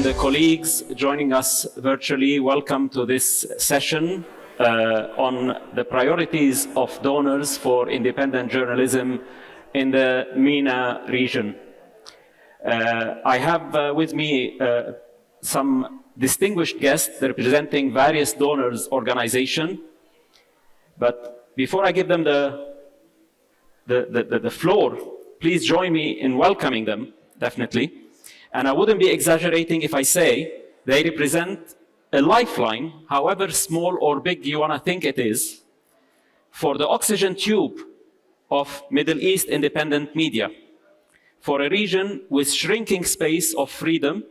and colleagues joining us virtually, welcome to this session on the priorities of donors for independent journalism in the MENA region. I have with me some distinguished guests representing various donors' organizations, but before I give them the floor, please join me in welcoming them, definitely. And I wouldn't be exaggerating if I say they represent a lifeline, however small or big you want to think it is, for the oxygen tube of Middle East independent media, for a region with shrinking space of freedom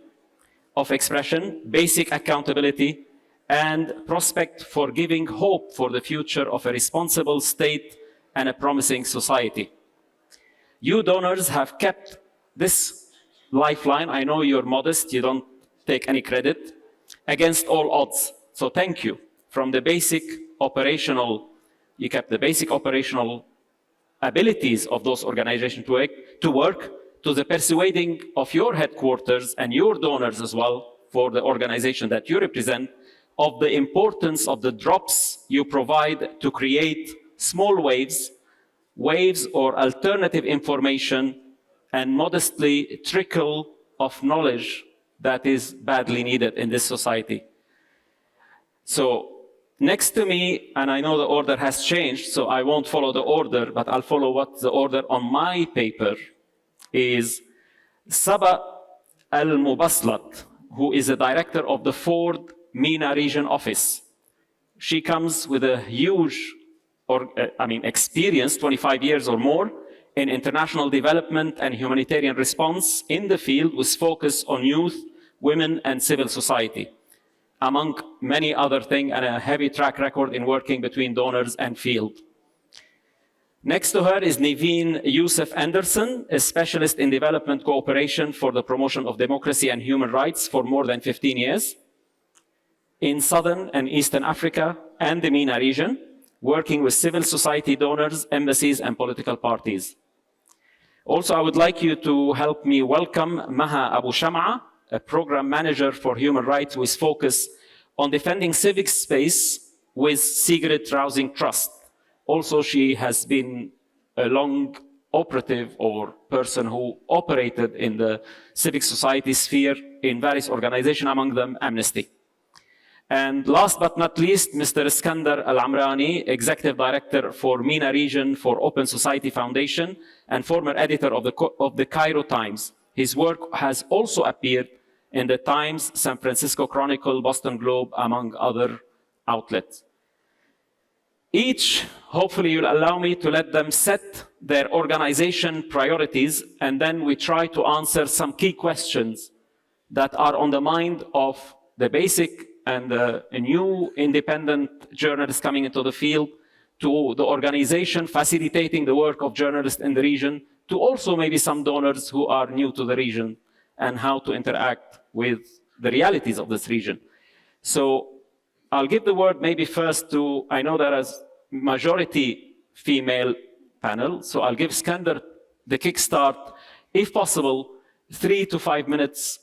of expression, basic accountability, and prospect for giving hope for the future of a responsible state and a promising society. You donors have kept this lifeline. I know you're modest, you don't take any credit, against all odds. So thank you. From the basic operational, you kept the basic operational abilities of those organizations to work, to the persuading of your headquarters and your donors as well for the organization that you represent, of the importance of the drops you provide to create small waves or alternative information and modestly trickle of knowledge that is badly needed in this society. So next to me, and I know the order has changed, so I won't follow the order, but I'll follow what the order on my paper is Saba Al-Mubaslat, who is the director of the Ford MENA region office. She comes with a huge experience, 25 years or more, in international development and humanitarian response in the field with focus on youth, women, and civil society, among many other things, and a heavy track record in working between donors and field. Next to her is Niveen Youssef Anderson, a specialist in development cooperation for the promotion of democracy and human rights for more than 15 years in Southern and Eastern Africa and the MENA region, working with civil society donors, embassies, and political parties. Also, I would like you to help me welcome Maha Abu Sham'a, a program manager for human rights with focus on defending civic space with Cigarette Rousing Trust. Also, she has been a long operative or person who operated in the civic society sphere in various organizations, among them Amnesty. And last but not least, Mr. Iskandar Al-Amrani, Executive Director for MENA Region for Open Society Foundation and former editor of the Cairo Times. His work has also appeared in the Times, San Francisco Chronicle, Boston Globe, among other outlets. Each, hopefully you'll allow me to let them set their organization priorities, and then we try to answer some key questions that are on the mind of the basic and a new independent journalist coming into the field, to the organization facilitating the work of journalists in the region, to also maybe some donors who are new to the region and how to interact with the realities of this region. So I'll give the word maybe first to, I know there is majority female panel, so I'll give Iskandar the kickstart. If possible, 3 to 5 minutes.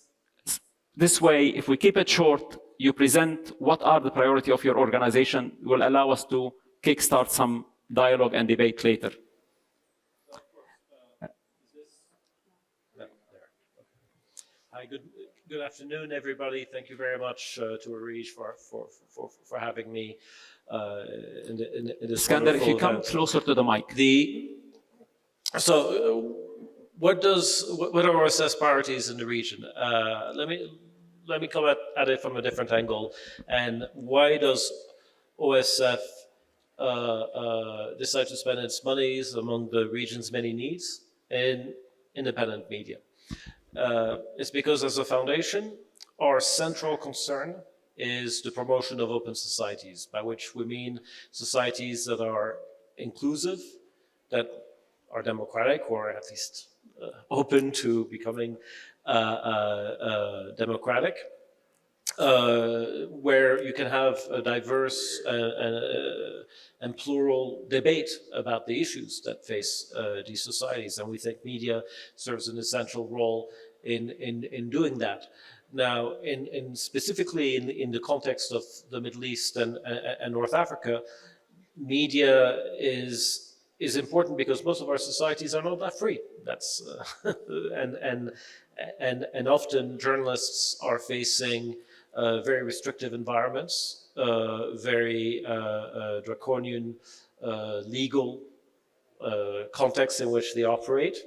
This way, if we keep it short, you present what are the priority of your organization, will allow us to kickstart some dialogue and debate later. Hi, good afternoon, everybody. Thank you very much to ARIJ for having me in this Iskandar, if you event. come closer to the mic. What are our assessed priorities in the region? Let me come at it from a different angle. And why does OSF decide to spend its monies among the region's many needs in independent media? It's because as a foundation, our central concern is the promotion of open societies, by which we mean societies that are inclusive, that are democratic, or at least open to becoming democratic, where you can have a diverse and plural debate about the issues that face these societies. And we think media serves an essential role in doing that. Now, specifically in the context of the Middle East and North Africa, media is important because most of our societies are not that free. That's and often journalists are facing very restrictive environments, very draconian legal context in which they operate,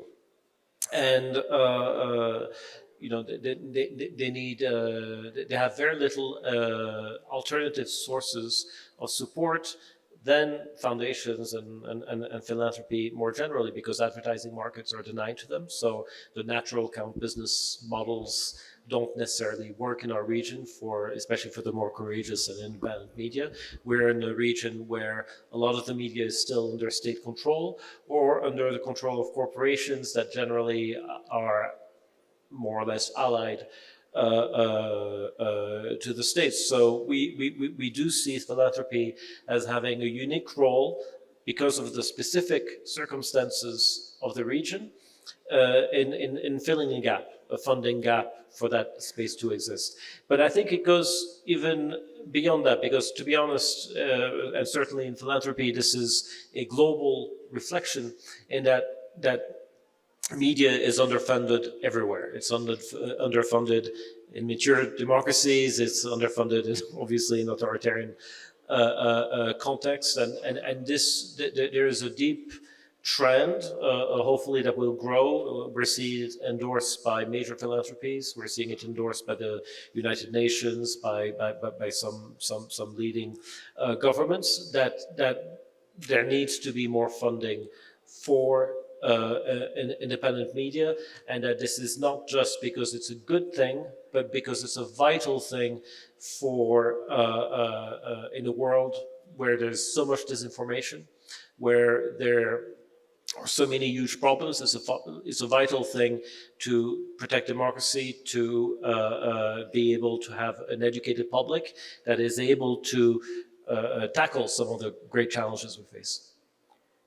and you know they need they have very little alternative sources of support than foundations and philanthropy more generally, because advertising markets are denied to them. So the natural kind of business models don't necessarily work in our region, especially for the more courageous and independent media. We're in a region where a lot of the media is still under state control or under the control of corporations that generally are more or less allied to the states. So we do see philanthropy as having a unique role because of the specific circumstances of the region in filling a gap, a funding gap for that space to exist. But I think it goes even beyond that, because to be honest, and certainly in philanthropy, this is a global reflection in that media is underfunded everywhere. It's underfunded in mature democracies. It's underfunded, obviously, in authoritarian context. And there is a deep trend, hopefully, that will grow. We're seeing it endorsed by major philanthropies. We're seeing it endorsed by the United Nations, by some leading governments. That there needs to be more funding for independent media, and that this is not just because it's a good thing, but because it's a vital thing for in a world where there's so much disinformation, where there are so many huge problems. It's a vital thing to protect democracy, to be able to have an educated public that is able to tackle some of the great challenges we face.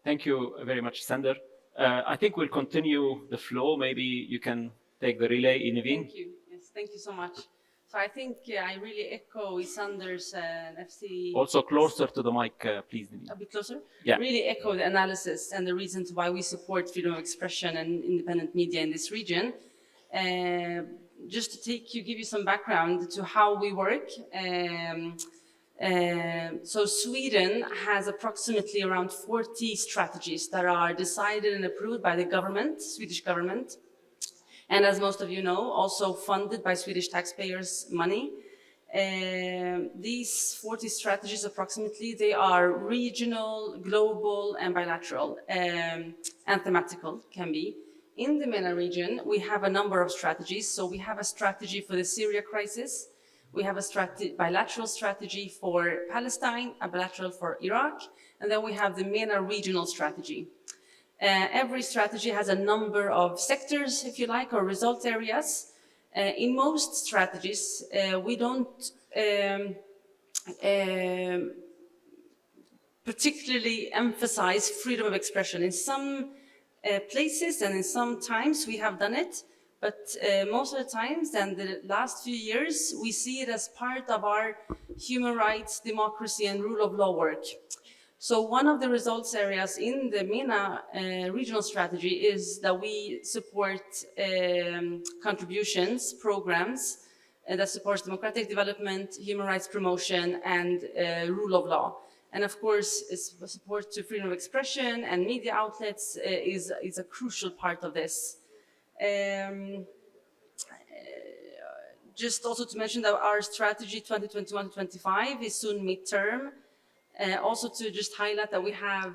Thank you very much, Sander. I think we'll continue the flow. Maybe you can take the relay, Naveen. Thank you. Yes, thank you so much. So I think I really echo Sander's and FC. Also closer to the mic, please, Naveen. A bit closer? Yeah. Really echo the analysis and the reasons why we support freedom of expression and independent media in this region. Just to give you some background to how we work. So Sweden has approximately around 40 strategies that are decided and approved by the government, Swedish government. And as most of you know, also funded by Swedish taxpayers' money. These 40 strategies approximately, they are regional, global, and bilateral, and thematical can be. In the MENA region, we have a number of strategies. So we have a strategy for the Syria crisis. We have a bilateral strategy for Palestine, a bilateral for Iraq, and then we have the MENA regional strategy. Every strategy has a number of sectors, if you like, or result areas. In most strategies, we don't particularly emphasize freedom of expression. In some places and in some times we have done it, but most of the times, and the last few years, we see it as part of our human rights, democracy, and rule of law work. So one of the results areas in the MENA regional strategy is that we support contributions, programs that supports democratic development, human rights promotion, and rule of law. And of course, support to freedom of expression and media outlets is a crucial part of this. Just also to mention that our strategy 2021-25 is soon midterm. Also to just highlight that we have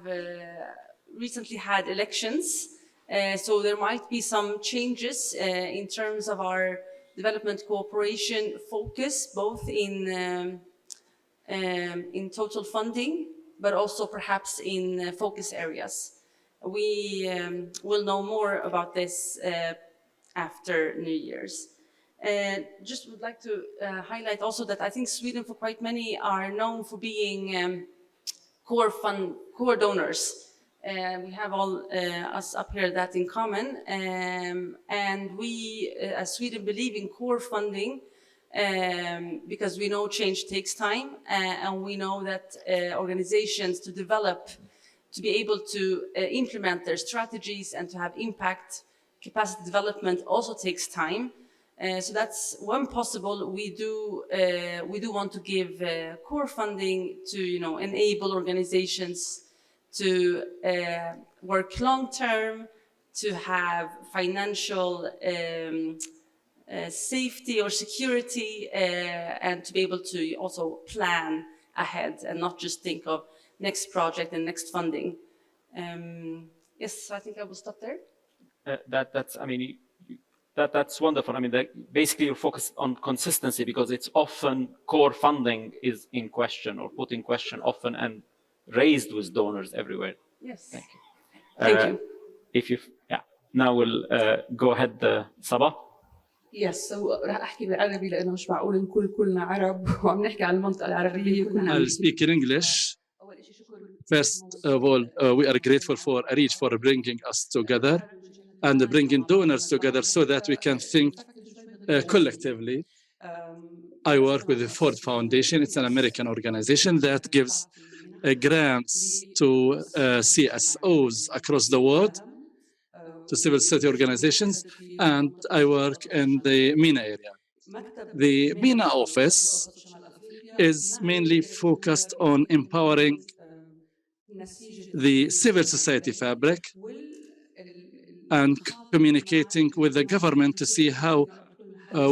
recently had elections, so there might be some changes in terms of our development cooperation focus, both in total funding, but also perhaps in focus areas. We will know more about this after New Year's. Just would like to highlight also that I think Sweden, for quite many, are known for being core donors We have all us up here that in common, and we, as Sweden, believe in core funding because we know change takes time, and we know that organizations to develop, to be able to implement their strategies and to have impact, capacity development also takes time. So that's one possible. We do want to give core funding to enable organizations to work long term, to have financial safety or security, and to be able to also plan ahead and not just think of next project and next funding. Yes, so I think I will stop there. That's wonderful. I mean, basically you're focused on consistency because it's often core funding is in question or put in question often and raised with donors everywhere. Yes. Thank you. Thank you. Now we'll go ahead, Sabah. Yes, so راح احكي بالعربي لانه مش معقول نكون كلنا عرب وعم نحكي عن المنطقه العربيه كلنا. I'll speak in English. First of all, we are grateful for ARIJ for bringing us together and bringing donors together so that we can think collectively. I work with the Ford Foundation. It's an American organization that gives grants to CSOs across the world, to civil society organizations, and I work in the MENA area. The MENA office is mainly focused on empowering the civil society fabric and communicating with the government to see how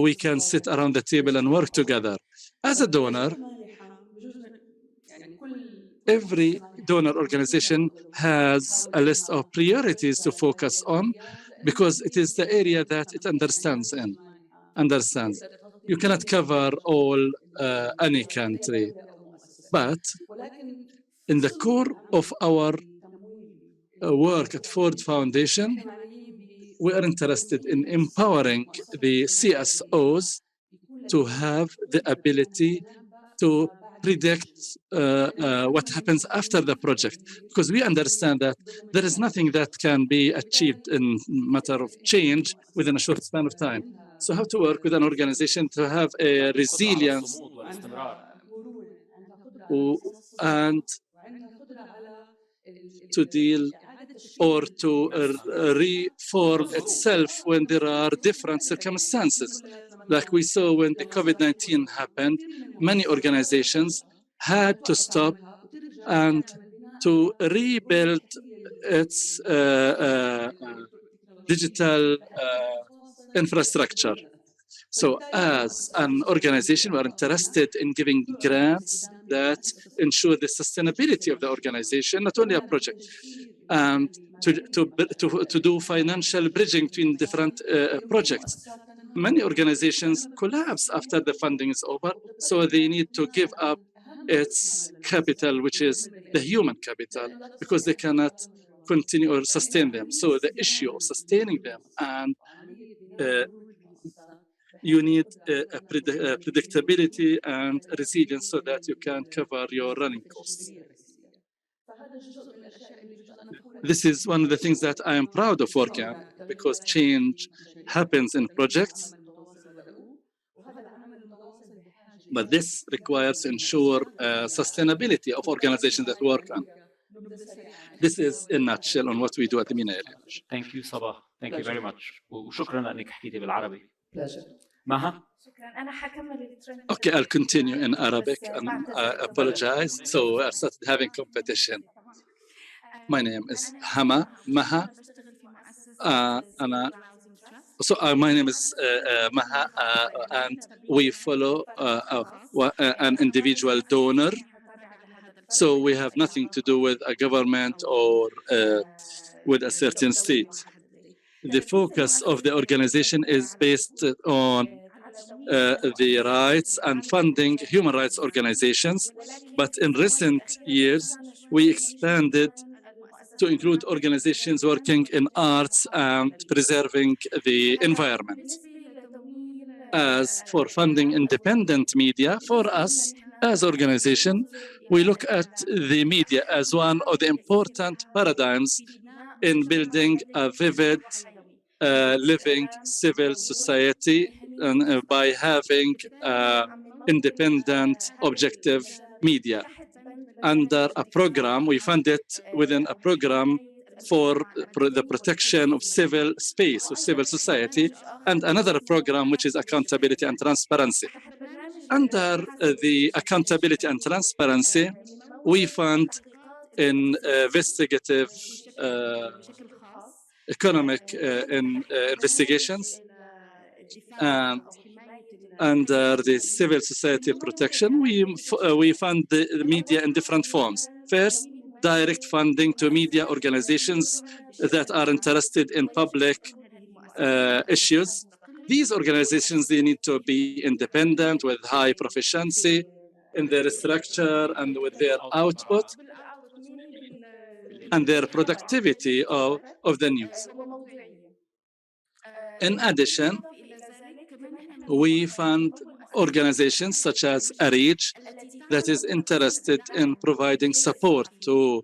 we can sit around the table and work together. As a donor, every donor organization has a list of priorities to focus on because it is the area that it understands. You cannot cover all any country, but in the core of our work at Ford Foundation, we are interested in empowering the CSOs to have the ability to predict what happens after the project, because we understand that there is nothing that can be achieved in matter of change within a short span of time. So how to work with an organization to have a resilience and to deal or to reform itself when there are different circumstances. Like we saw when the COVID-19 happened, many organizations had to stop and to rebuild its digital infrastructure. So as an organization, we're interested in giving grants that ensure the sustainability of the organization, not only a project, and to do financial bridging between different projects. Many organizations collapse after the funding is over, so they need to give up its capital, which is the human capital, because they cannot continue or sustain them. So the issue of sustaining them and you need predictability and resilience so that you can cover your running costs. This is one of the things that I am proud of working on, because change happens in projects. But this requires to ensure sustainability of organizations that work on. This is in a nutshell on what we do at the MENA area. Thank you, Sabah. Thank you very much. وشكرا لأنك حكيتي بالعربي. Pleasure. Maha? Okay, I'll continue in Arabic and I apologize. So I started having competition. My name is Maha. My name is Maha, and we follow an individual donor. So we have nothing to do with a government or with a certain state. The focus of the organization is based on the rights and funding human rights organizations. But in recent years, we expanded to include organizations working in arts and preserving the environment. As for funding independent media, for us, as organization, we look at the media as one of the important paradigms in building a vivid, living civil society, and by having independent, objective media under a program. We fund it within a program for the protection of civil space, of civil society, and another program which is accountability and transparency. Under the accountability and transparency, we fund investigative economic investigations, and under the civil society protection, we fund the media in different forms. First, direct funding to media organizations that are interested in public issues. These organizations, they need to be independent with high proficiency in their structure and with their output and their productivity of the news. In addition, we fund organizations such as ARIJ that is interested in providing support to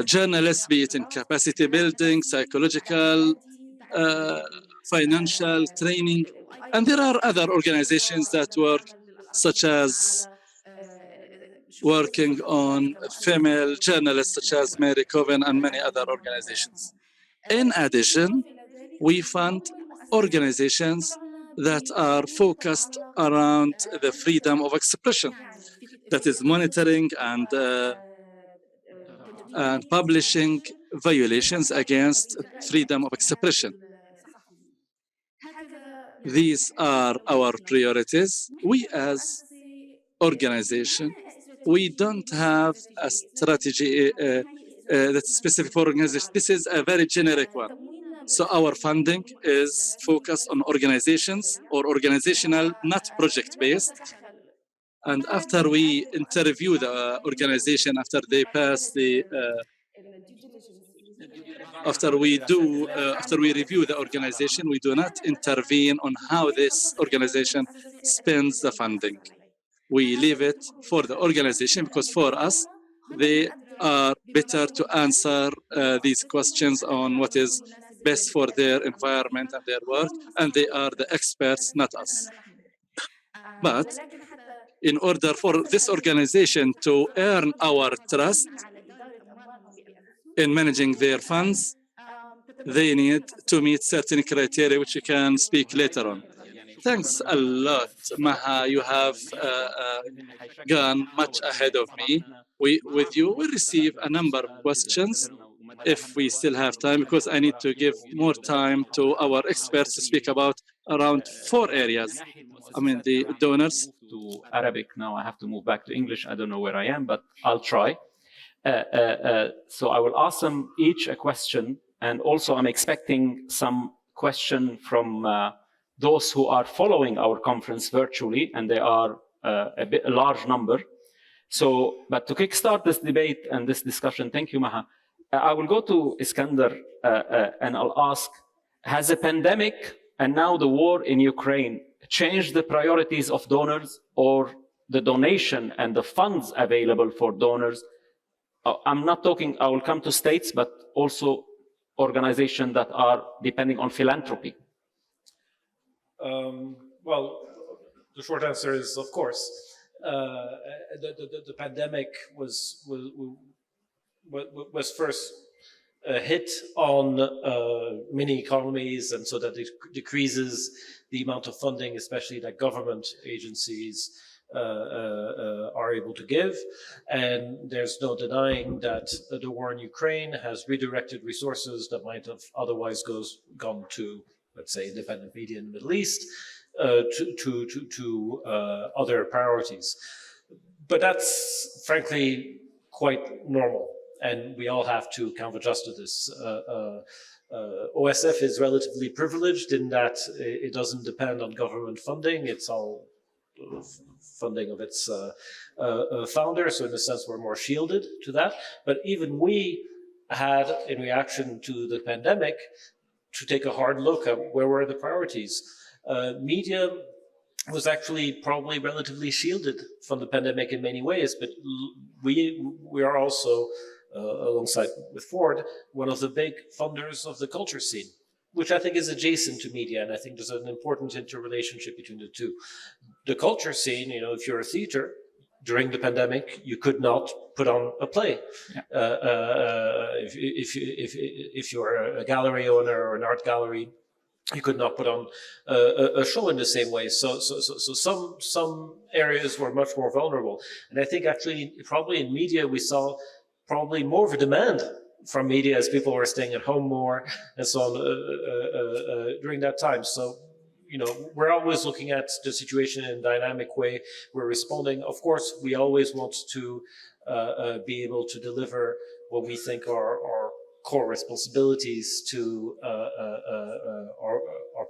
journalists, be it in capacity building, psychological, financial training. And there are other organizations that work, such as working on female journalists, such as Mary Coven and many other organizations. In addition, we fund organizations that are focused around the freedom of expression, that is monitoring and publishing violations against freedom of expression. These are our priorities. We as organization, we don't have a strategy that's specific for organizations. This is a very generic one. So our funding is focused on organizations or organizational, not project-based. And after we interview the organization, after they pass the, after we review the organization, we do not intervene on how this organization spends the funding. We leave it for the organization because for us, they are better to answer these questions on what is best for their environment and their work, and they are the experts, not us. But in order for this organization to earn our trust in managing their funds, they need to meet certain criteria, which you can speak later on. Thanks a lot, Maha. You have gone much ahead of me. With you, we receive a number of questions if we still have time, because I need to give more time to our experts to speak about around 4 areas. I mean, the donors. To Arabic now, I have to move back to English. I don't know where I am, but I'll try. So I will ask them each a question, and also I'm expecting some question from those who are following our conference virtually, and they are a large number. So, but to kickstart this debate and this discussion, thank you, Maha. I will go to Iskander and I'll ask, has the pandemic and now the war in Ukraine changed the priorities of donors, or the donation and the funds available for donors? I'm not talking, I will come to states, but also organizations that are depending on philanthropy. Well, the short answer is, of course. The pandemic was first hit on many economies, and so that it decreases the amount of funding, especially that government agencies are able to give. And there's no denying that the war in Ukraine has redirected resources that might have otherwise gone to, let's say, independent media in the Middle East, to other priorities. But that's frankly quite normal, and we all have to self-adjust to this. OSF is relatively privileged in that it doesn't depend on government funding. It's all funding of its founder, so in a sense we're more shielded to that. But even we had, in reaction to the pandemic, to take a hard look at where were the priorities. Media was actually probably relatively shielded from the pandemic in many ways, but we are also, alongside with Ford, one of the big funders of the culture scene, which I think is adjacent to media, and I think there's an important interrelationship between the two. The culture scene, if you're a theater, during the pandemic, you could not put on a play. If you're a gallery owner or an art gallery, you could not put on a show in the same way. So some areas were much more vulnerable. And I think actually, probably in media, we saw probably more of a demand from media as people were staying at home more and so on during that time. So, we're always looking at the situation in a dynamic way. We're responding. Of course, we always want to be able to deliver what we think are core responsibilities to our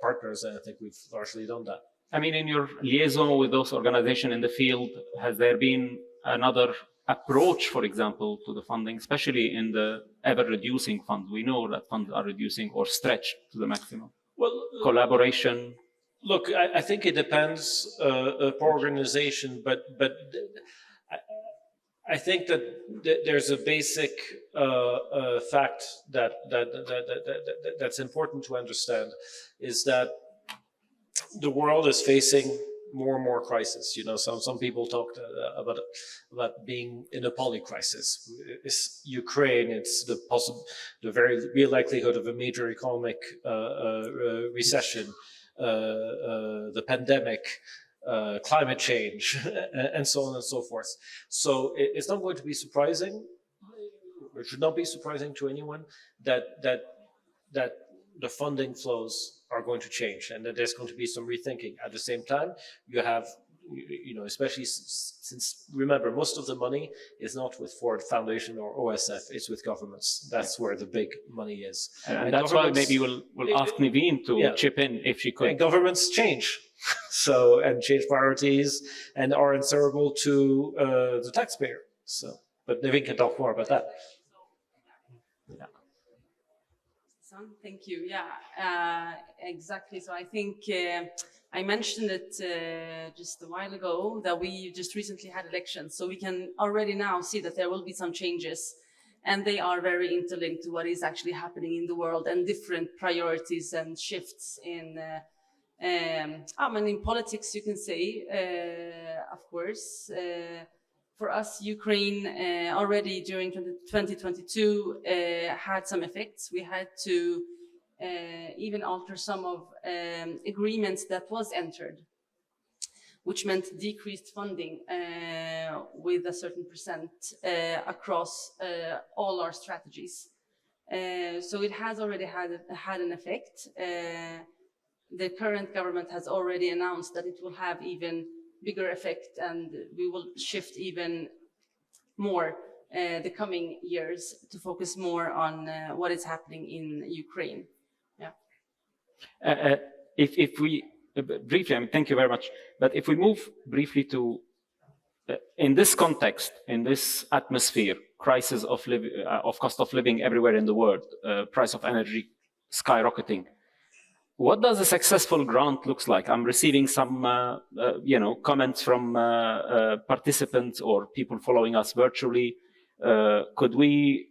partners, and I think we've largely done that. I mean, in your liaison with those organizations in the field, has there been another approach, for example, to the funding, especially in the ever-reducing funds? We know that funds are reducing or stretched to the maximum. Well, collaboration. Look, I think it depends per organization, but I think that there's a basic fact that's important to understand, is that the world is facing more and more crisis. Some people talked about being in a polycrisis. It's Ukraine. It's the very real likelihood of a major economic recession, the pandemic, climate change, and so on and so forth. So it's not going to be surprising, or it should not be surprising to anyone that the funding flows are going to change, and that there's going to be some rethinking. At the same time, you have, especially since, remember, most of the money is not with Ford Foundation or OSF, it's with governments. That's where the big money is. And that's why maybe we'll ask Naveen to chip in if she could. And governments change. And change priorities and are answerable to the taxpayer. But Naveen can talk more about that. Thank you. Yeah, exactly. So I think I mentioned it just a while ago that we just recently had elections. So we can already now see that there will be some changes, and they are very interlinked to what is actually happening in the world and different priorities and shifts in in politics, you can say, of course. For us, Ukraine already during 2022 had some effects. We had to even alter some of agreements that was entered, which meant decreased funding with a certain percent across all our strategies. So it has already had an effect. The current government has already announced that it will have even bigger effect, and we will shift even more the coming years to focus more on what is happening in Ukraine. Yeah. If we briefly, thank you very much. But if we move briefly to, in this context, in this atmosphere, crisis of cost of living everywhere in the world, price of energy skyrocketing. What does a successful grant looks like? I'm receiving some, comments from participants or people following us virtually. Could we,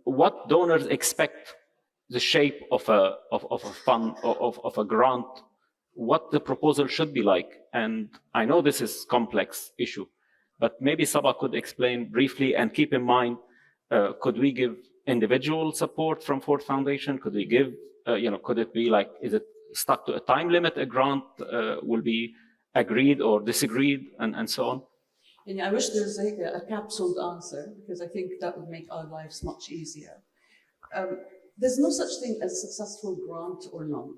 what donors expect the shape of a fund, of a grant, what the proposal should be like? And I know this is a complex issue, but maybe Saba could explain briefly, and keep in mind, could we give individual support from Ford Foundation? Could we give could it be like, is it stuck to a time limit? A grant will be agreed or disagreed, and so on? And I wish there was a capsuled answer, because I think that would make our lives much easier. There's no such thing as a successful grant or none.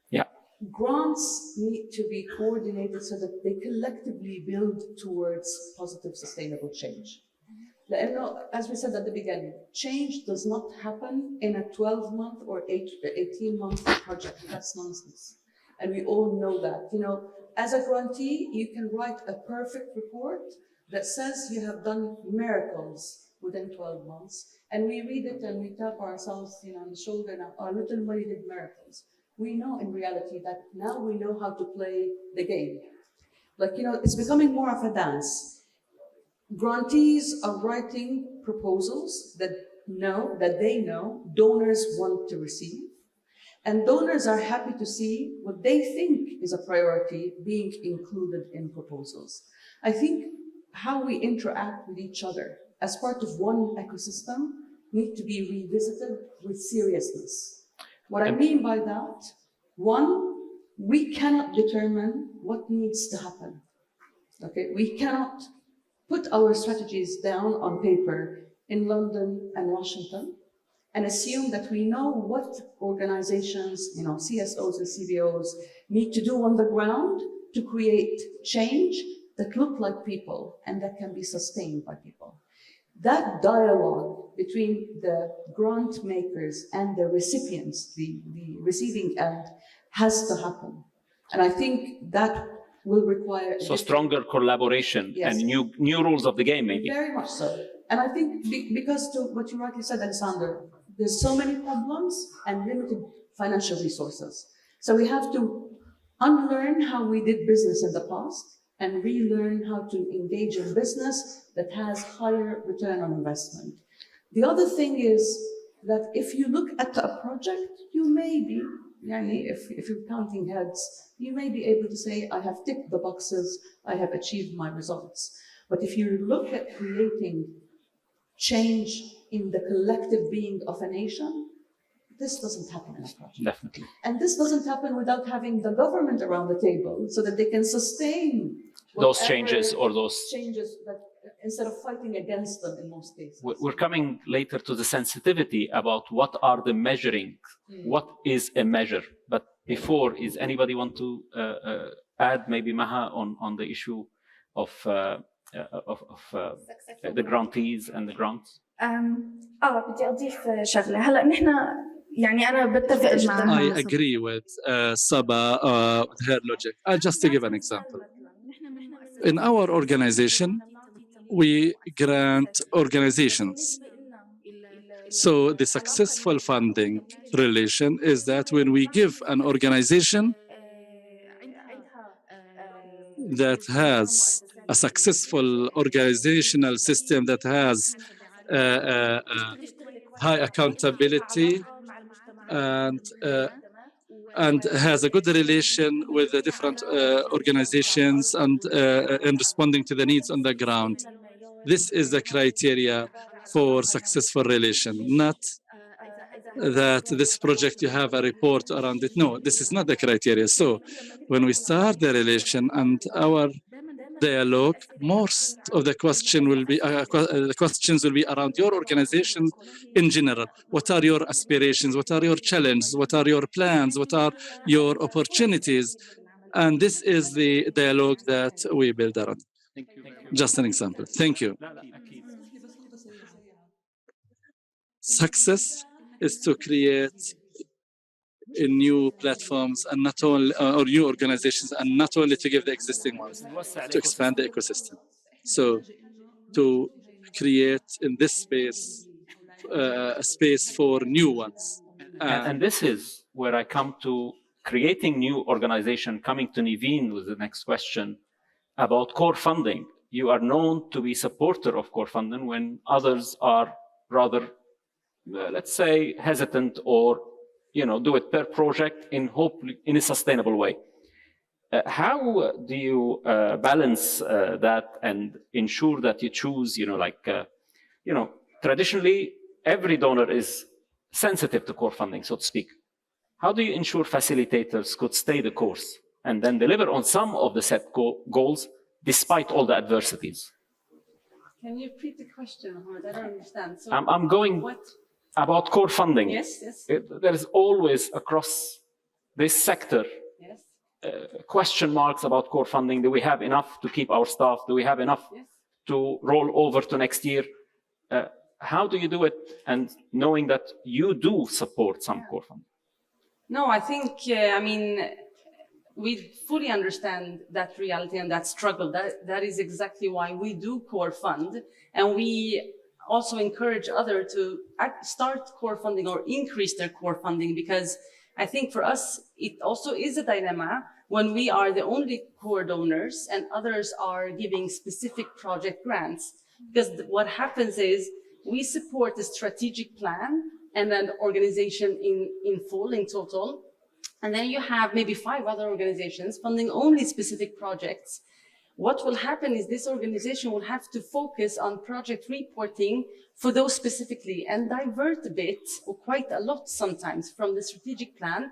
Yeah. Grants need to be coordinated so that they collectively build towards positive, sustainable change. As we said at the beginning, change does not happen in a 12-month or 18-month project. That's nonsense. And we all know that. As a grantee, you can write a perfect report that says you have done miracles within 12 months. And we read it and we tap ourselves on the shoulder, now our little money did miracles. we know in reality that now we know how to play the game. Like, it's becoming more of a dance. Grantees are writing proposals that they know donors want to receive. And donors are happy to see what they think is a priority being included in proposals. I think how we interact with each other as part of one ecosystem need to be revisited with seriousness. What I mean by that, one, we cannot determine what needs to happen. Okay, we cannot put our strategies down on paper in London and Washington and assume that we know what organizations, CSOs and CBOs need to do on the ground to create change that look like people and that can be sustained by people. That dialogue between the grant makers and the recipients, the receiving end, has to happen. And I think that will require stronger collaboration. Yes. And new rules of the game, maybe. Very much so. And I think because to what you rightly said, Alexander, there's so many problems and limited financial resources. So we have to unlearn how we did business in the past and relearn how to engage in business that has higher return on investment. The other thing is that if you look at a project, you may be, if you're counting heads, you may be able to say, I have ticked the boxes, I have achieved my results. But if you look at creating change in the collective being of a nation, this doesn't happen in a project. Definitely. And this doesn't happen without having the government around the table so that they can sustain those changes or those changes that, instead of fighting against them in most cases. We're coming later to the sensitivity about what are the measuring, what is a measure. But before, is anybody want to add maybe Maha on the issue of the grantees and the grants? بدي أضيف شغلة. هلا نحن يعني أنا بتفق جدا. I agree with Saba with her logic. Just to give an example. In our organization, we grant organizations. So the successful funding relation is that when we give an organization that has a successful organizational system that has high accountability and has a good relation with the different organizations and in responding to the needs on the ground. This is the criteria for successful relation, not that this project you have a report around it. No, this is not the criteria. So when we start the relation and our dialogue, most of the questions will be around your organization in general. What are your aspirations? What are your challenges? What are your plans? What are your opportunities? And this is the dialogue that we build around. Just an example. Thank you. Success is to create new platforms and not only or new organizations, and not only to give the existing ones, to expand the ecosystem. So to create in this space a space for new ones. And this is where I come to creating new organization, coming to Niveen with the next question about core funding. You are known to be supporter of core funding when others are rather, let's say, hesitant or do it per project in a sustainable way. How do you balance that and ensure that you choose, traditionally every donor is sensitive to core funding, so to speak. How do you ensure facilitators could stay the course and then deliver on some of the set goals despite all the adversities? Can you repeat the question, Mohammed? I don't understand. So I'm going about core funding. Yes. There is always across this sector question marks about core funding. Do we have enough to keep our staff? Do we have enough to roll over to next year? How do you do it? And knowing that you do support some core funding. No, I think, we fully understand that reality and that struggle. That is exactly why we do core fund. And we also encourage others to start core funding or increase their core funding, because I think for us, it also is a dilemma when we are the only core donors and others are giving specific project grants. Because what happens is we support the strategic plan and then organization in full, in total. And then you have maybe 5 other organizations funding only specific projects. What will happen is this organization will have to focus on project reporting for those specifically and divert a bit, or quite a lot sometimes, from the strategic plan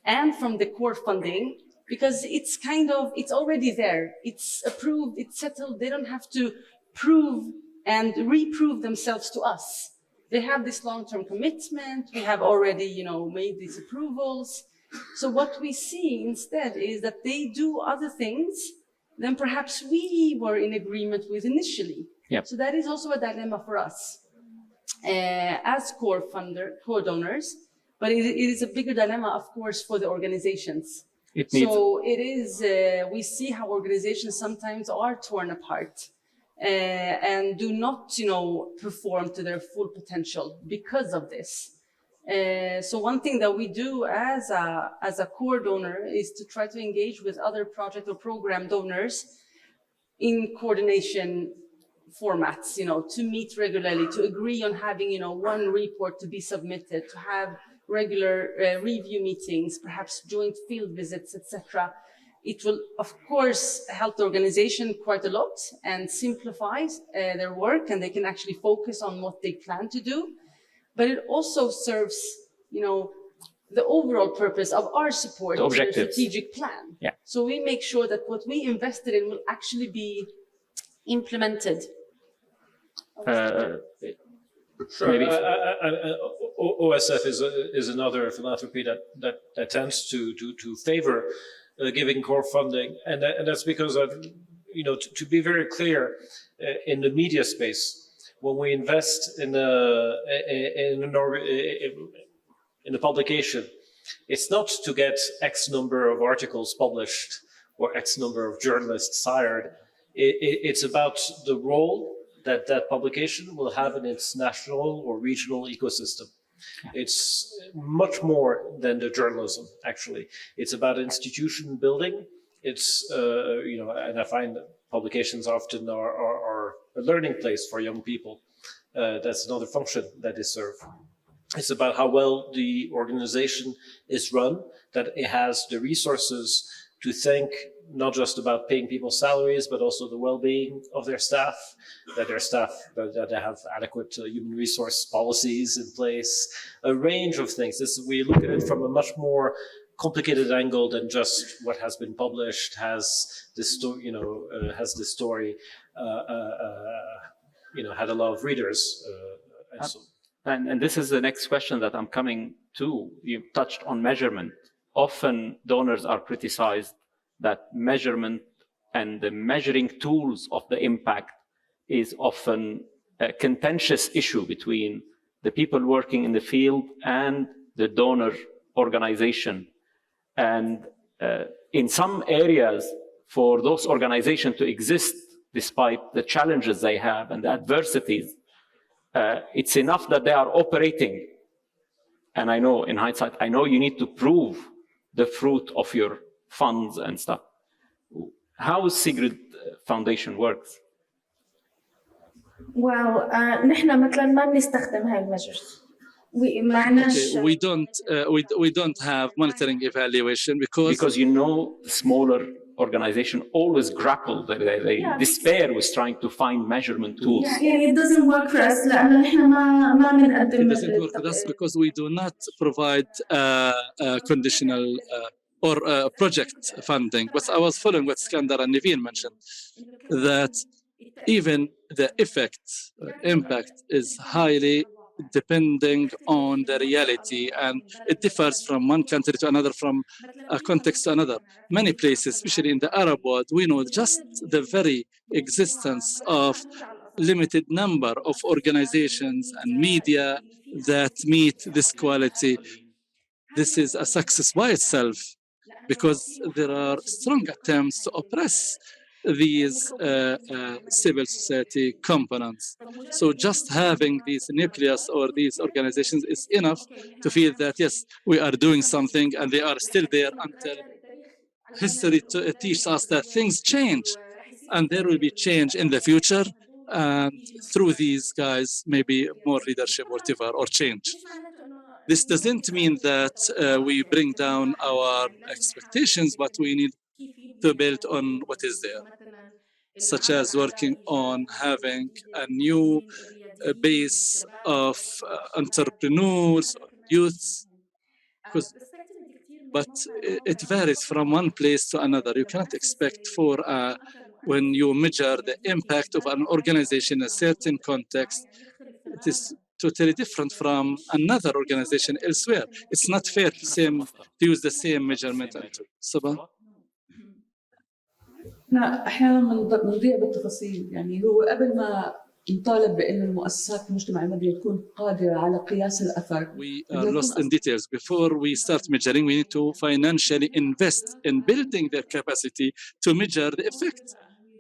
and from the core funding, because it's already there. It's approved, it's settled. They don't have to prove and reprove themselves to us. They have this long-term commitment. We have already, made these approvals. So what we see instead is that they do other things than perhaps we were in agreement with initially. Yep. So that is also a dilemma for us as core donors, but it is a bigger dilemma, of course, for the organizations. So it is, we see how organizations sometimes are torn apart and do not, perform to their full potential because of this. So one thing that we do as a core donor is to try to engage with other project or program donors in coordination formats, to meet regularly, to agree on having, one report to be submitted, to have regular review meetings, perhaps joint field visits, etc. It will, of course, help the organization quite a lot and simplify their work, and they can actually focus on what they plan to do. But it also serves, the overall purpose of our support, the strategic plan. Yeah. So we make sure that what we invested in will actually be implemented. Sure. OSF is another philanthropy that tends to favor giving core funding, and that's because of, to be very clear, in the media space, when we invest in a publication, it's not to get X number of articles published or X number of journalists hired. It's about the role that publication will have in its national or regional ecosystem. It's much more than the journalism, actually. It's about institution building. It's, and I find that publications often are a learning place for young people. That's another function that they serve. It's about how well the organization is run, that it has the resources to think not just about paying people salaries, but also the well-being of their staff, that they have adequate human resource policies in place, a range of things. We look at it from a much more complicated angle than just what has been published, has this story, had a lot of readers, and so. And this is the next question that I'm coming to. You touched on measurement. Often donors are criticized that measurement and the measuring tools of the impact is often a contentious issue between the people working in the field and the donor organization. And in some areas, for those organizations to exist, despite the challenges they have and the adversities, it's enough that they are operating. And I know, in hindsight, you need to prove the fruit of your funds and stuff. How Sigrid Foundation works? Well, نحن مثلا ما بنستخدم هاي الميجرز. We don't have monitoring evaluation because smaller organization always grapple, they despair with trying to find measurement tools. Yeah, it doesn't work for us. لأنه إحنا ما بنقدم. It doesn't work for us because we do not provide conditional or project funding. But I was following what Skandar and Naveen mentioned, that even the impact is highly depending on the reality, and it differs from one country to another, from a context to another. Many places, especially in the Arab world, we know just the very existence of limited number of organizations and media that meet this quality. This is a success by itself, because there are strong attempts to oppress these civil society components. So just having these nucleus or these organizations is enough to feel that, yes, we are doing something and they are still there until history teaches us that things change and there will be change in the future. And through these guys, maybe more leadership, whatever, or change. This doesn't mean that we bring down our expectations, but we need to build on what is there, such as working on having a new base of entrepreneurs or youths, but it varies from one place to another. You cannot expect for when you measure the impact of an organization in a certain context, it is totally different from another organization elsewhere. It's not fair to use the same measurement. Sabah? احنا احيانا بنضيع بالتفاصيل، يعني هو قبل ما نطالب بأن المؤسسات المجتمع المدني تكون قادرة على قياس الأثر. We are lost in details. Before we start measuring, we need to financially invest in building their capacity to measure the effect.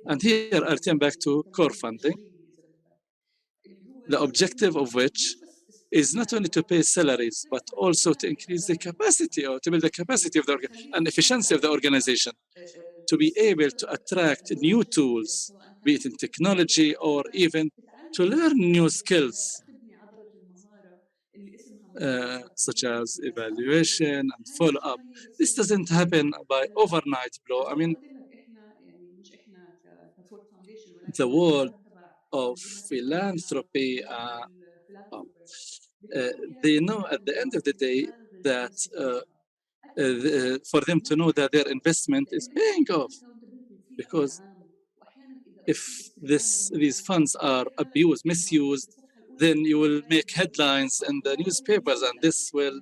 And here I turn back to core funding, the objective of which is not only to pay salaries, but also to increase the capacity or to build the capacity of the and efficiency of the organization, to be able to attract new tools, be it in technology or even to learn new skills, such as evaluation and follow-up. This doesn't happen by overnight blow. I mean, the world of philanthropy, they know at the end of the day that for them to know that their investment is paying off. Because if these funds are abused, misused, then you will make headlines in the newspapers, and this will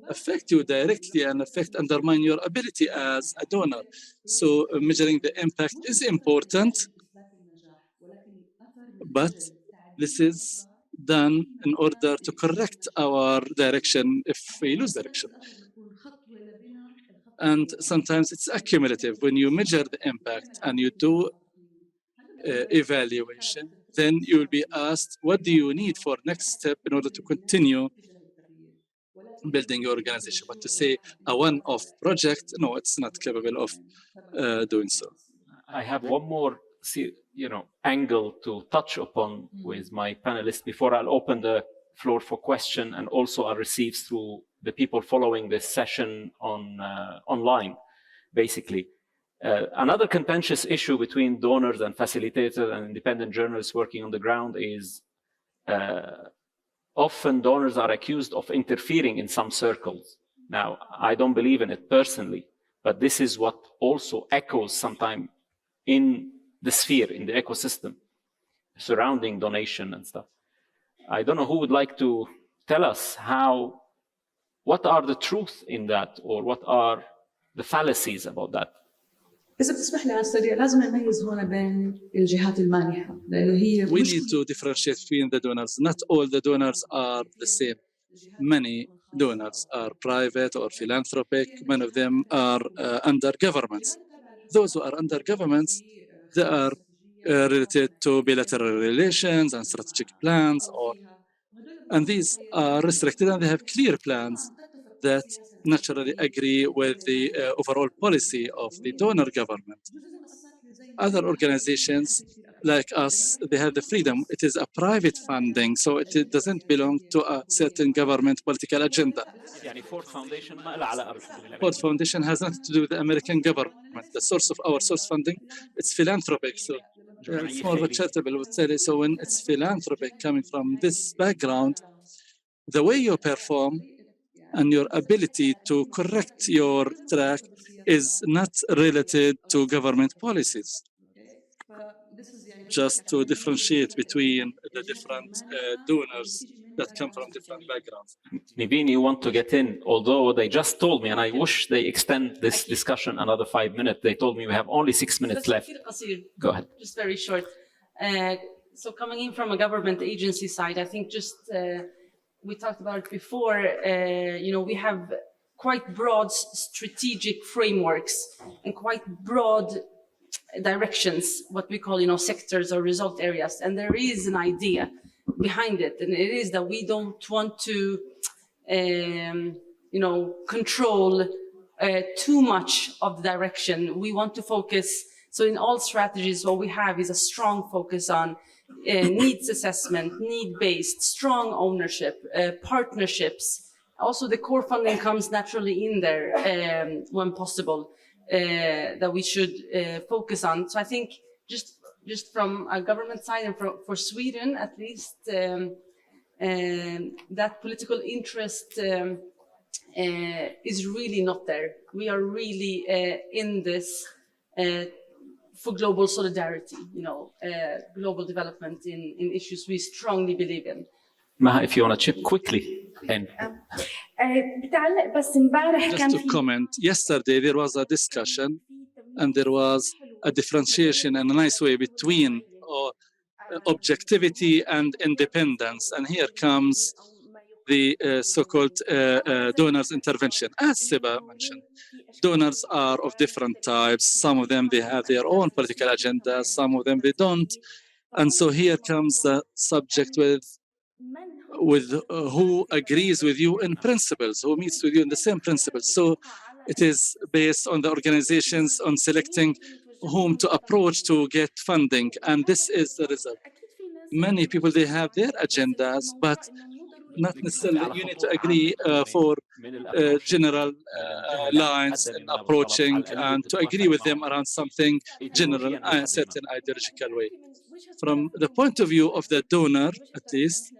affect you directly and undermine your ability as a donor. So measuring the impact is important, but this is done in order to correct our direction if we lose direction. And sometimes it's accumulative. When you measure the impact and you do evaluation, then you will be asked, what do you need for next step in order to continue building your organization? But to say a one-off project, no, it's not capable of doing so. I have one more angle to touch upon with my panelists before I'll open the floor for question, and also I'll receive through the people following this session online, basically. Another contentious issue between donors and facilitators and independent journalists working on the ground is often donors are accused of interfering in some circles. Now, I don't believe in it personally, but this is what also echoes sometimes in the sphere, in the ecosystem surrounding donation and stuff. I don't know who would like to tell us what are the truth in that, or what are the fallacies about that? إذا بتسمح لي على السريع لازم نميز هون بين الجهات المانحة لأنه هي We need to differentiate between the donors. Not all the donors are the same. Many donors are private or philanthropic. Many of them are under governments. Those who are under governments, they are related to bilateral relations and strategic plans, and these are restricted and they have clear plans that naturally agree with the overall policy of the donor government. Other organizations like us, they have the freedom. It is a private funding, so it doesn't belong to a certain government political agenda. Ford Foundation has nothing to do with the American government. The source of our source funding, it's philanthropic, so it's more of a charitable. So when it's philanthropic coming from this background, the way you perform and your ability to correct your track is not related to government policies. Just to differentiate between the different donors that come from different backgrounds. Niveen, you want to get in, although they just told me, and I wish they extend this discussion another 5 minutes. They told me we have only 6 minutes left. Go ahead. Just very short. So coming in from a government agency side, I think just we talked about it before. We have quite broad strategic frameworks and quite broad directions, what we call, sectors or result areas. And there is an idea behind it, and it is that we don't want to, control too much of the direction. We want to focus. So in all strategies, what we have is a strong focus on needs assessment, need-based, strong ownership, partnerships. Also, the core funding comes naturally in there when possible, that we should focus on. So I think just from a government side and for Sweden, at least, that political interest is really not there. We are really in this for global solidarity, global development in issues we strongly believe in. Maha, if you want to chip quickly. And بتعلق بس امبارح Just كان to في comment, yesterday there was a discussion and there was a differentiation in a nice way between objectivity and independence. And here comes the so-called donors intervention. As Siba mentioned, donors are of different types. Some of them, they have their own political agenda. Some of them, they don't. And so here comes the subject with who agrees with you in principles, who meets with you in the same principles. So it is based on the organizations on selecting whom to approach to get funding. And this is the result. Many people, they have their agendas, but not necessarily you need to agree for general lines in approaching and to agree with them around something general, a certain ideological way. From the point of view of the donor, at least,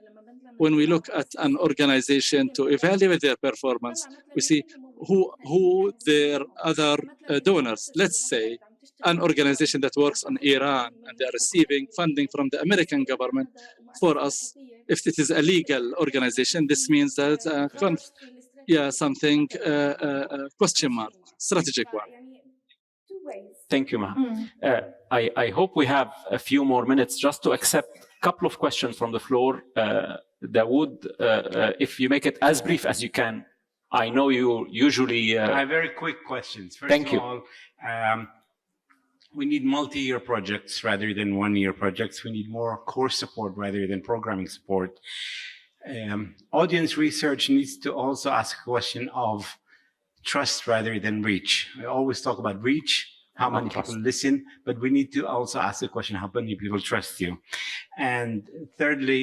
when we look at an organization to evaluate their performance, we see who their other donors. Let's say an organization that works on Iran and they are receiving funding from the American government. For us, if it is a legal organization, this means that something question mark, strategic one. thank you, Maha. I hope we have a few more minutes just to accept a couple of questions from the floor. Dawood, if you make it as brief as you can. I know you usually... I have very quick questions. First Thank of you. all, we need multi-year projects rather than one-year projects. We need more course support rather than programming support. Audience research needs to also ask a question of trust rather than reach. I always talk about reach, how many people listen, but we need to also ask the question, how many people trust you? And thirdly,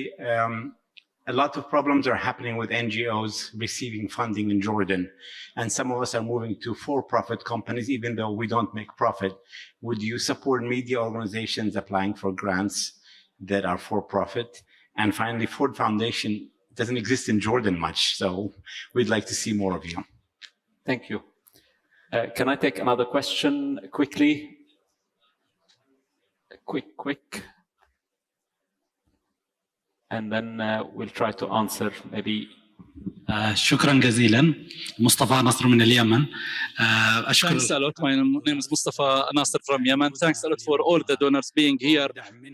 a lot of problems are happening with NGOs receiving funding in Jordan. And some of us are moving to for-profit companies, even though we don't make profit. Would you support media organizations applying for grants that are for-profit? And finally, Ford Foundation doesn't exist in Jordan much, so we'd like to see more of you. Thank you. Can I take another question quickly? Quick. And then we'll try to answer maybe. شكرا جزيلا مصطفى نصر من اليمن. Thanks a lot. My name is Mustafa Nasser from Yemen. Thanks a lot for all the donors being here.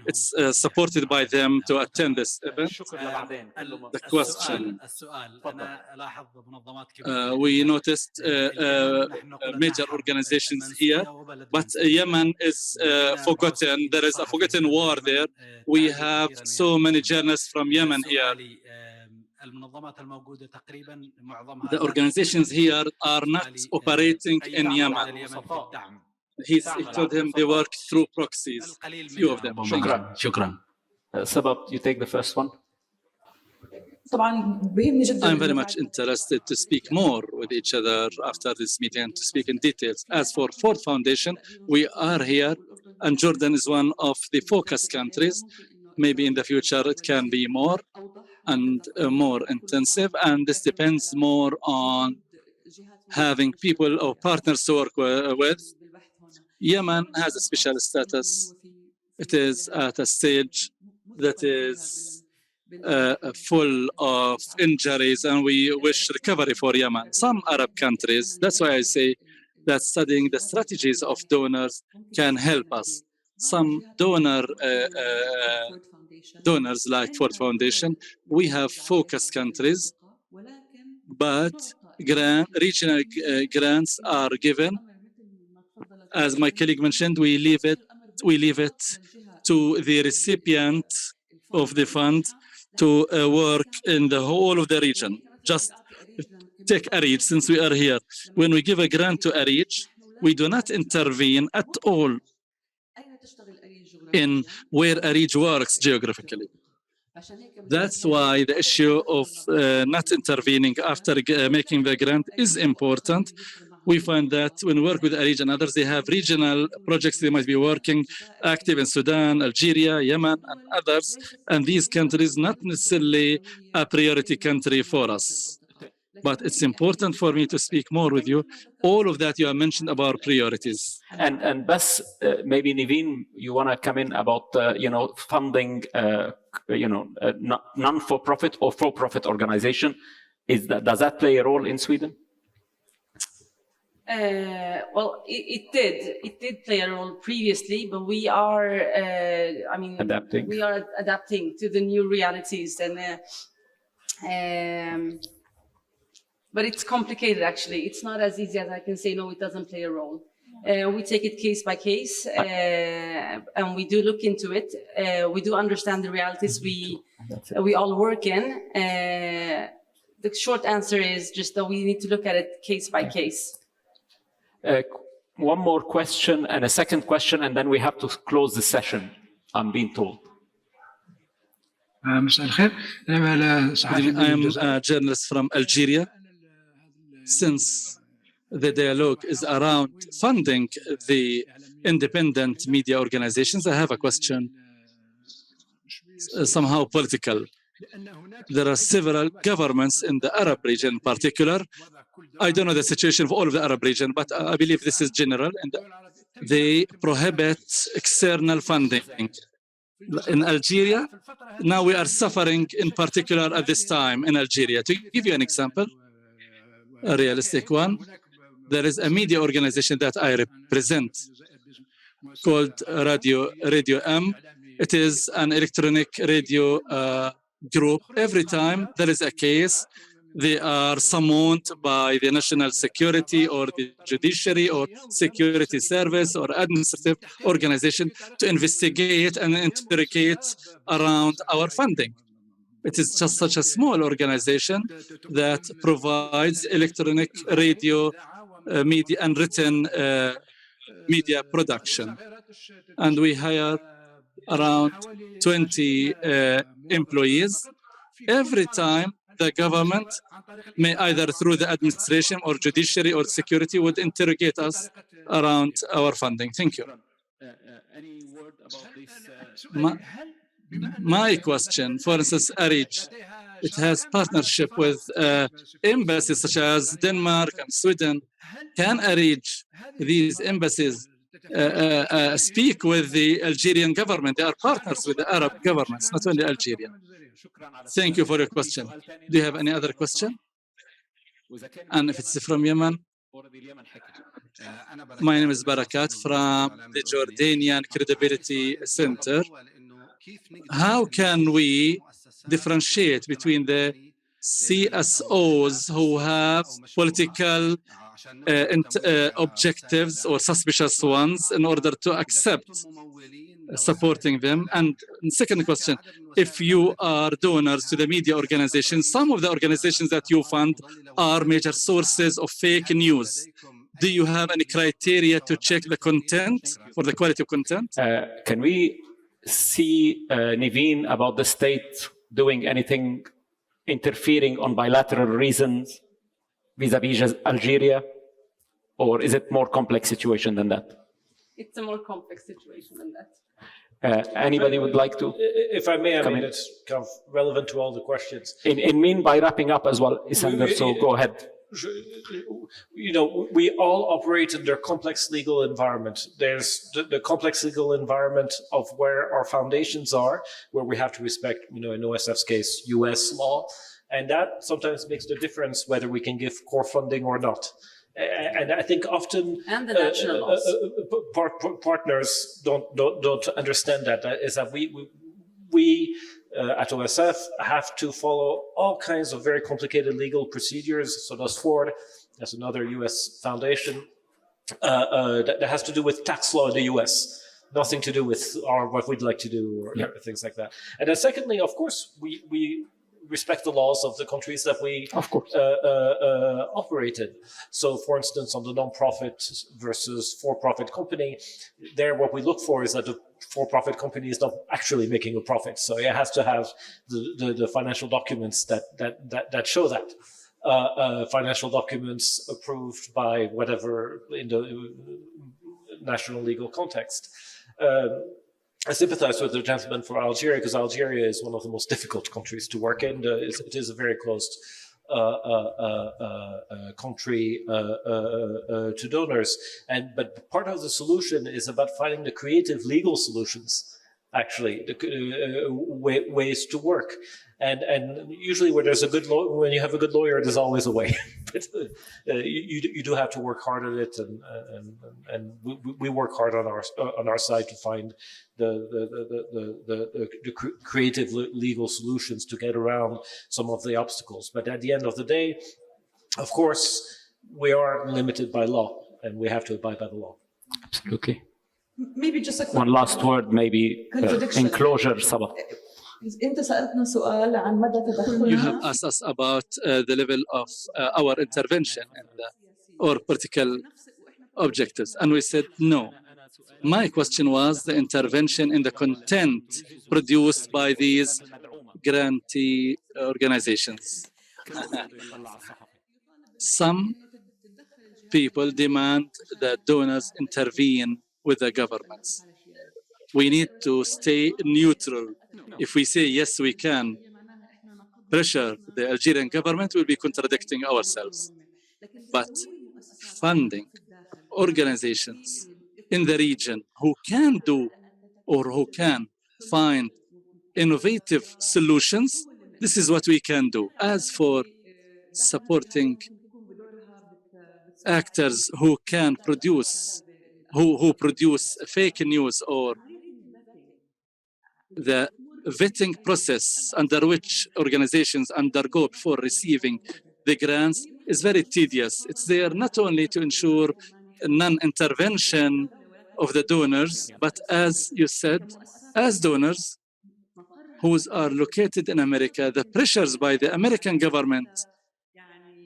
It's supported by them to attend this event. The question. We noticed major organizations here, but Yemen is forgotten. There is a forgotten war there. We have so many journalists from Yemen here. The organizations here are not operating in Yemen. He told him they work through proxies, few of them. شكرا. Sabab, you take the first one. I'm very much interested to speak more with each other after this meeting and to speak in details. As for Ford Foundation, we are here, and Jordan is one of the focus countries. Maybe in the future it can be more and more intensive, and this depends more on having people or partners to work with. Yemen has a special status. It is at a stage that is full of injuries, and we wish recovery for Yemen. Some Arab countries, that's why I say that studying the strategies of donors can help us. Some donors like Ford Foundation, we have focus countries, but regional grants are given as my colleague mentioned, we leave it to the recipient of the fund to work in the whole of the region. Just take ARIJ, since we are here. When we give a grant to ARIJ, we do not intervene at all in where ARIJ works geographically. That's why the issue of not intervening after making the grant is important. We find that when we work with ARIJ and others, they have regional projects. They might be working active in Sudan, Algeria, Yemen, and others. And these countries not necessarily a priority country for us. But it's important for me to speak more with you. All of that you have mentioned about priorities. And Bas, maybe Niveen, you want to come in about funding, non-for-profit or for-profit organization. Does that play a role in Sweden? Well, it did play a role previously, but we are, adapting. We are adapting to the new realities, and but it's complicated actually. It's not as easy as I can say, no, it doesn't play a role. We take it case by case, and we do look into it. We do understand the realities we all work in. The short answer is just that we need to look at it case by case. One more question and a second question, and then we have to close the session, I'm being told. I am a journalist from Algeria. Since the dialogue is around funding the independent media organizations, I have a question, somehow political. There are several governments in the Arab region in particular. I don't know the situation of all of the Arab region, but I believe this is general, and they prohibit external funding. In Algeria, now we are suffering in particular at this time in Algeria. To give you an example, a realistic one, there is a media organization that I represent called Radio M. It is an electronic radio group. Every time there is a case, they are summoned by the national security or the judiciary or security service or administrative organization to investigate and interrogate around our funding. It is just such a small organization that provides electronic radio media and written media production. And we hire around 20 employees. Every time the government may either through the administration or judiciary or security would interrogate us around our funding. Thank you. Any word about this? My question, for instance, ARIJ, it has partnership with embassies such as Denmark and Sweden. Can ARIJ, these embassies, speak with the Algerian government? They are partners with the Arab governments, not only Algeria. Thank you for your question. Do you have any other question? And if it's from Yemen? My name is Barakat from the Jordanian Credibility Center. How can we differentiate between the CSOs who have political objectives or suspicious ones in order to accept supporting them? And second question, if you are donors to the media organizations, some of the organizations that you fund are major sources of fake news. Do you have any criteria to check the content or the quality of content? Can we see Niveen about the state doing anything, interfering on bilateral reasons vis-a-vis Algeria? Or is it more complex situation than that? It's a more complex situation than that. Anybody would like to? If I may, I mean, it's kind of relevant to all the questions. In mean by wrapping up as well, Isander, so go ahead. You know, we all operate in their complex legal environment. There's the complex legal environment of where our foundations are, where we have to respect, you know, in OSF's case, US law. And that sometimes makes the difference whether we can give core funding or not. And I think often and the national laws. Partners don't understand that. Is that we at OSF have to follow all kinds of very complicated legal procedures. So does Ford, that's another US foundation. that has to do with tax law in the US, nothing to do with what we'd like to do or things like that. And then secondly, of course, we respect the laws of the countries that we operate in. So for instance, on the non-profit versus for-profit company, there what we look for is that the for-profit company is not actually making a profit. So it has to have the financial documents that show that. Financial documents approved by whatever in the national legal context. I sympathize with the gentleman for Algeria because Algeria is one of the most difficult countries to work in. It is a very closed country to donors, but part of the solution is about finding the creative legal solutions. Actually, the ways to work, and usually where there's a good when you have a good lawyer, there's always a way. But you do have to work hard at it, and we work hard on our side to find the creative legal solutions to get around some of the obstacles. But at the end of the day, of course, we are limited by law, and we have to abide by the law. Absolutely. Maybe just a quick One last word, maybe in closure, Sabah. انت سألتنا سؤال عن مدى You تدخلنا have asked us about the level of our intervention or political objectives, and we said no. My question was the intervention in the content produced by these grantee organizations. Some people demand that donors intervene with the governments. We need to stay neutral. If we say yes, we can pressure the Algerian government, we'll be contradicting ourselves. But funding organizations in the region who can do or who can find innovative solutions, this is what we can do. As for supporting actors who can produce, who produce fake news or the vetting process under which organizations undergo before receiving the grants is very tedious. It's there not only to ensure non-intervention of the donors, but as you said, as donors who are located in America, the pressures by the American government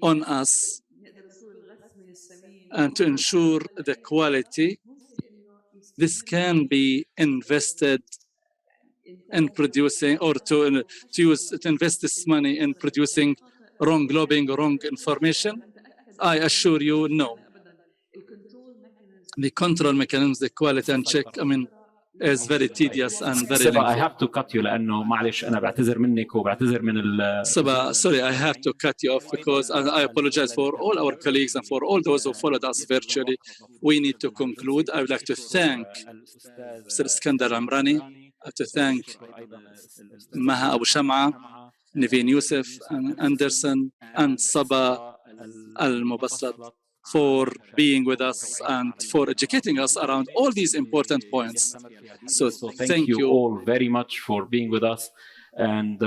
on us and to ensure the quality, this can be invested in producing or to invest this money in producing wrong lobbying, wrong information? I assure you, no. The control mechanisms, the quality and check, is very tedious and very Sabah, I lengthy. have to cut you لأنه معلش أنا بعتذر منك وبعتذر من Sabah, sorry, I have to cut you off because I apologize for all our colleagues and for all those who followed us virtually. We need to conclude. I would like to thank Mr. Iskandar Amrani, to thank Maha Abu Sham'a, Naveen Youssef, and Anderson, and Sabah Al-Mubassat for being with us and for educating us around all these important points. So thank you all very much for being with us, and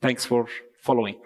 thanks for following.